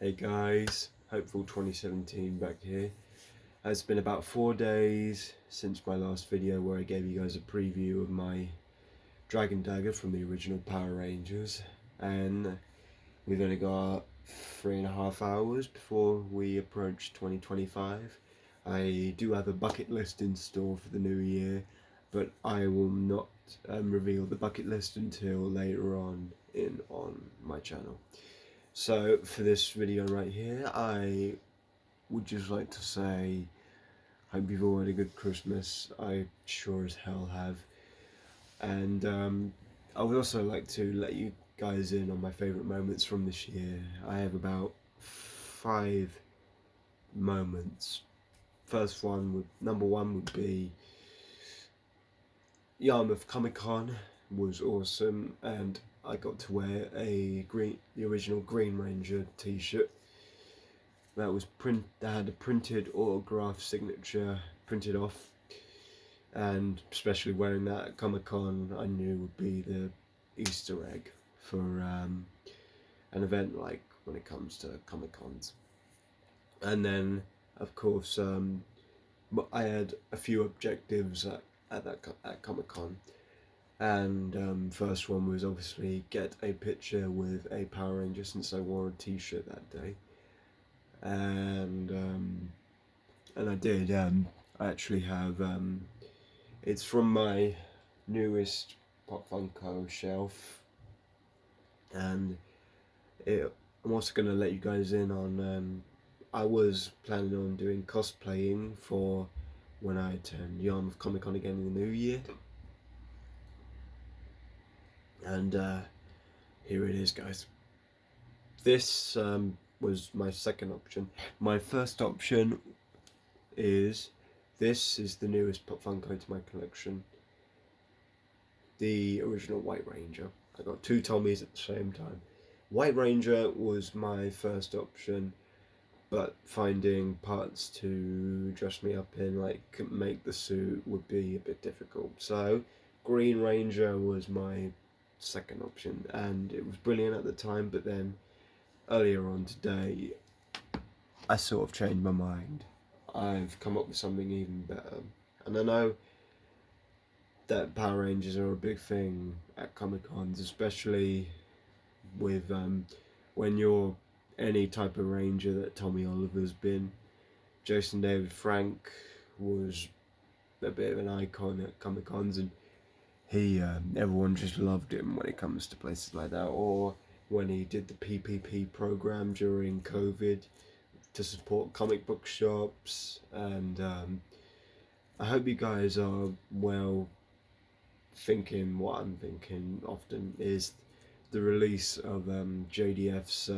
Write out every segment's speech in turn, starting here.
Hey guys, Hopeful 2017 back here. It's been about 4 days since my last video where I gave you guys a preview of my Dragon Dagger from the original Power Rangers, and we've only got 3.5 hours before we approach 2025. I do have a bucket list in store for the new year, but I will not reveal the bucket list until later on my channel. So for this video right here, I would just like to say, hope you've all had a good Christmas. I sure as hell have. And I would also like to let you guys in on my favourite moments from this year. I have about 5 moments. Number one would be Yarmouth Comic Con was awesome, and I got to wear the original Green Ranger t-shirt. That had a printed autograph signature printed off, and especially wearing that at Comic Con, I knew would be the Easter egg for an event like when it comes to Comic Cons. And then, of course, I had a few objectives at Comic Con. And first one was obviously get a picture with a Power Ranger, since I wore a t-shirt that day. And I did. I actually have. It's from my newest Pop Funko shelf, and I'm also going to let you guys in on. I was planning on doing cosplaying for when I attend Yarmouth Comic Con again in the new year, and here it is, guys. This was my second option. My first option is this is the newest Pop Funko to my collection, the original White Ranger. I got two Tommies at the same time. White Ranger was my first option, but finding parts to dress me up in, like make the suit, would be a bit difficult. So Green Ranger was my second option, and it was brilliant at the time, but then earlier on today I sort of changed my mind. I've come up with something even better, and I know that Power Rangers are a big thing at Comic Cons, especially with when you're any type of ranger that Tommy Oliver's been. Jason David Frank was a bit of an icon at Comic Cons, and he everyone just loved him when it comes to places like that, or when he did the PPP program during COVID to support comic book shops. And I hope you guys are thinking what I'm thinking often is the release of JDF's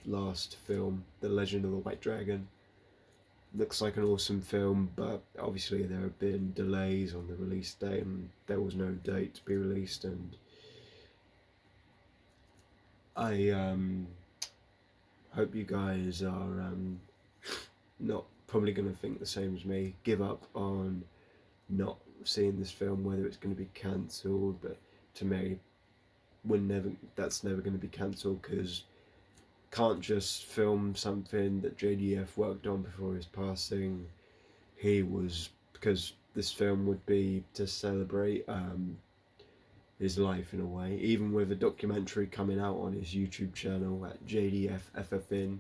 last film, The Legend of the White Dragon. Looks like an awesome film, but obviously there have been delays on the release date, and there was no date to be released. And I hope you guys are not probably going to think the same as me, give up on not seeing this film, whether it's going to be cancelled. But to me, that's never going to be cancelled, because can't just film something that JDF worked on before his passing. Because this film would be to celebrate his life in a way, even with a documentary coming out on his YouTube channel at JDF FFN.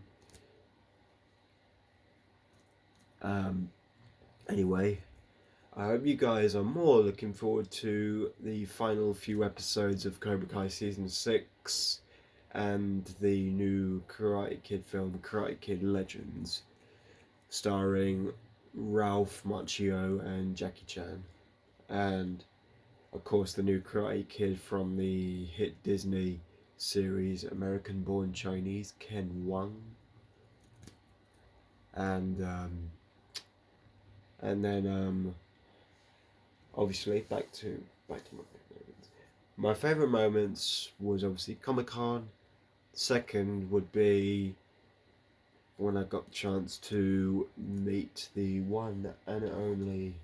Anyway, I hope you guys are more looking forward to the final few episodes of Cobra Kai Season 6 and the new Karate Kid film, Karate Kid Legends, starring Ralph Macchio and Jackie Chan. And of course the new Karate Kid from the hit Disney series American Born Chinese, Ken Wang. And then obviously back to my favourite moments. My favourite moments was obviously Comic Con. Second would be when I got the chance to meet the one and only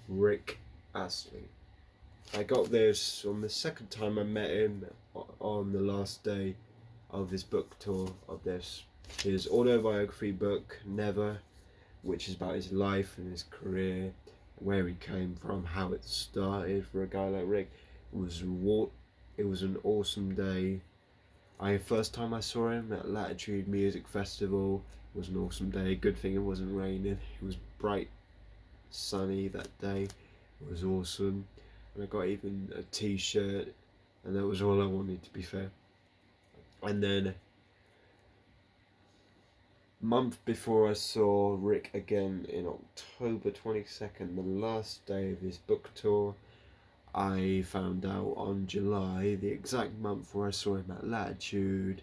Rick Astley. I got this on the second time I met him, on the last day of his book tour of this his autobiography book, Never, which is about his life and his career, where he came from, how it started for a guy like Rick. It was an awesome day. First time I saw him at Latitude Music Festival. It was an awesome day. Good thing it wasn't raining. It was bright, sunny that day. It was awesome. And I got even a t-shirt, and that was all I wanted, to be fair. And then month before I saw Rick again in October 22nd, the last day of his book tour, I found out on July, the exact month where I saw him at Latitude,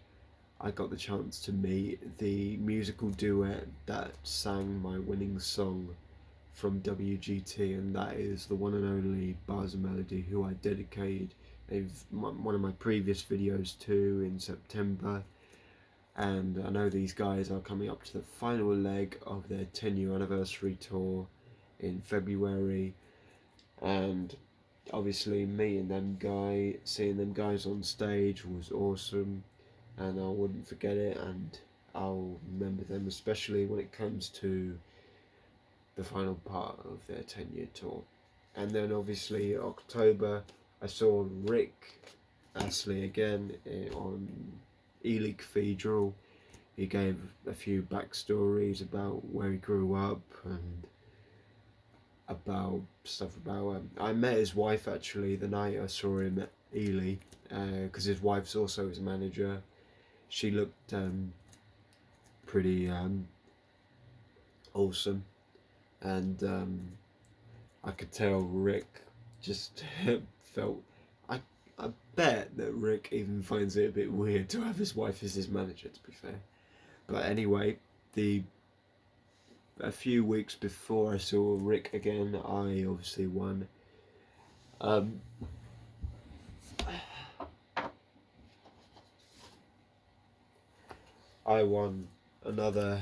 I got the chance to meet the musical duet that sang my winning song from WGT, and that is the one and only Bars and Melody, who I dedicated one of my previous videos to in September. And I know these guys are coming up to the final leg of their 10-year anniversary tour in February, and obviously seeing them guys on stage was awesome, and I wouldn't forget it, and I'll remember them, especially when it comes to the final part of their 10-year tour. And then obviously October, I saw Rick Astley again on Ely Cathedral. He gave a few backstories about where he grew up and about stuff about I met his wife actually the night I saw him at Ely, because his wife's also his manager. She looked pretty awesome, and I could tell Rick just felt. I bet that Rick even finds it a bit weird to have his wife as his manager, to be fair. But anyway, a few weeks before I saw Rick again, I obviously won. I won another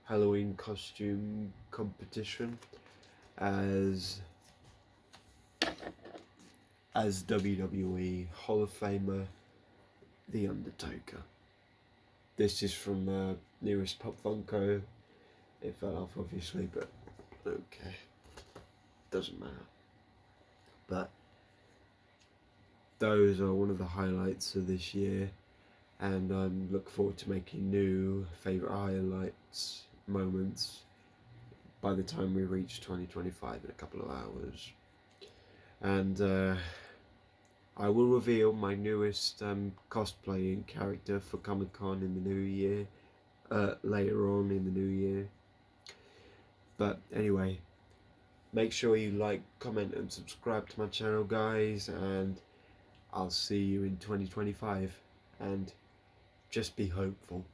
Halloween costume competition as WWE Hall of Famer The Undertaker. This is from the nearest Pop Funko. It fell off obviously, but okay, doesn't matter. But those are one of the highlights of this year, and I'm looking forward to making new favourite highlights moments by the time we reach 2025 in a couple of hours. And I will reveal my newest cosplaying character for Comic-Con in the new year, later on in the new year. But anyway, make sure you like, comment and subscribe to my channel, guys, and I'll see you in 2025, and just be hopeful.